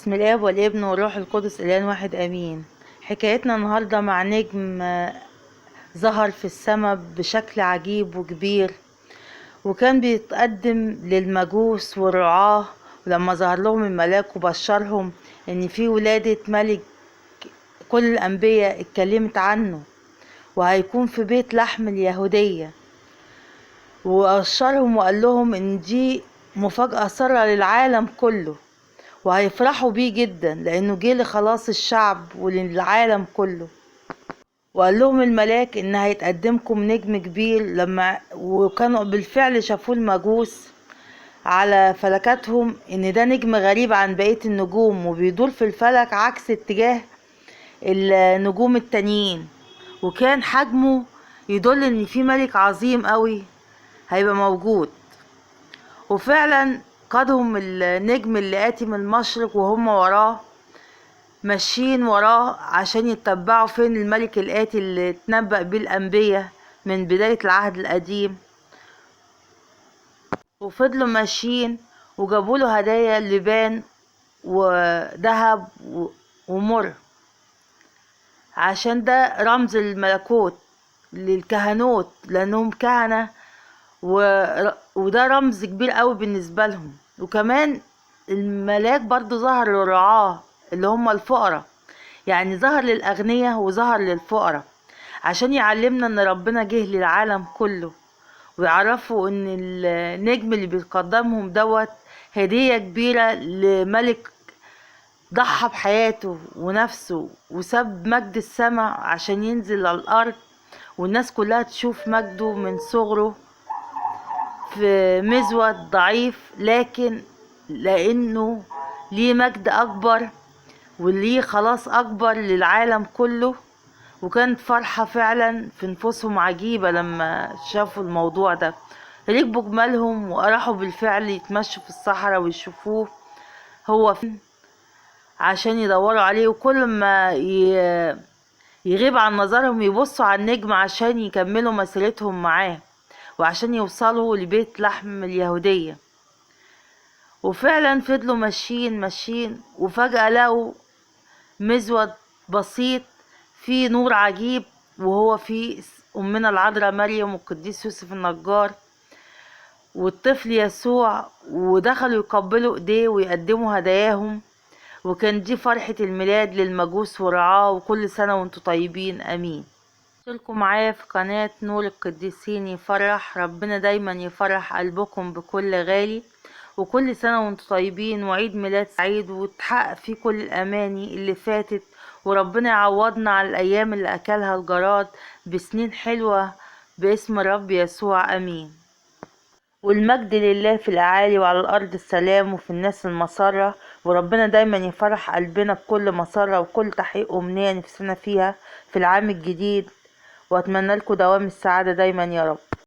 بسم الاب والابن والروح القدس الان واحد امين. حكايتنا النهارده مع نجم ظهر في السماء بشكل عجيب وكبير، وكان بيتقدم للمجوس والرعاة. ولما ظهر لهم الملاك وبشرهم ان في ولادة ملك كل الانبياء اتكلمت عنه وهيكون في بيت لحم اليهودية، وأشرهم وقال لهم ان دي مفاجأة سارة للعالم كله، وهيفرحوا بيه جدا لانه جه لخلاص الشعب وللعالم كله. وقال لهم الملاك ان هيتقدمكم نجم كبير، وكانوا بالفعل شافوه المجوس على فلكاتهم ان ده نجم غريب عن بقية النجوم وبيدور في الفلك عكس اتجاه النجوم التانيين، وكان حجمه يدل ان في ملك عظيم قوي هيبقى موجود. وفعلا قادهم النجم اللي آتي من المشرق وهم وراه ماشيين وراه عشان يتبعوا فين الملك الآتي اللي اتنبأ بيه الأنبياء من بداية العهد القديم. وفضلوا ماشيين وجابوا له هدايا لبان وذهب ومر، عشان ده رمز الملكوت للكهنوت لأنهم كهنة، وده رمز كبير قوي بالنسبة لهم. وكمان الملاك برضو ظهر للرعاة اللي هم الفقراء، يعني ظهر للأغنياء وظهر للفقراء عشان يعلمنا ان ربنا جه للعالم كله، ويعرفوا ان النجم اللي بيقدمهم دوت هدية كبيرة لملك ضحى بحياته ونفسه وساب مجد السماء عشان ينزل على الأرض، والناس كلها تشوف مجده من صغره في مزود ضعيف، لكن لأنه ليه مجد أكبر وليه خلاص أكبر للعالم كله. وكانت فرحة فعلا في نفوسهم عجيبة لما شافوا الموضوع ده، ركبوا جمالهم وراحوا بالفعل يتمشوا في الصحراء ويشوفوه هو فين عشان يدوروا عليه، وكل ما يغيب عن نظرهم يبصوا على النجم عشان يكملوا مسيرتهم معاه وعشان يوصلوا لبيت لحم اليهودية. وفعلا فضلوا ماشيين وفجأة لقوا مزود بسيط فيه نور عجيب، وهو فيه أمنا العذراء مريم والقديس يوسف النجار والطفل يسوع، ودخلوا يقبلوا ايديه ويقدموا هداياهم. وكان دي فرحة الميلاد للمجوس ورعاه، وكل سنة وانتم طيبين امين. شاركوا معايا في قناة نور القديسين يفرح، ربنا دايما يفرح قلبكم بكل غالي، وكل سنة وانتم طيبين وعيد ميلاد سعيد وتحقق فيه كل الأماني اللي فاتت، وربنا يعوضنا على الأيام اللي أكلها الجراد بسنين حلوة باسم الرب يسوع أمين. والمجد لله في الأعالي وعلى الأرض السلام وفي الناس المسرة، وربنا دايما يفرح قلبنا بكل مسرة وكل تحقيق أمنية نفسنا فيها في العام الجديد، وأتمنى لكم دوام السعادة دايما يا رب.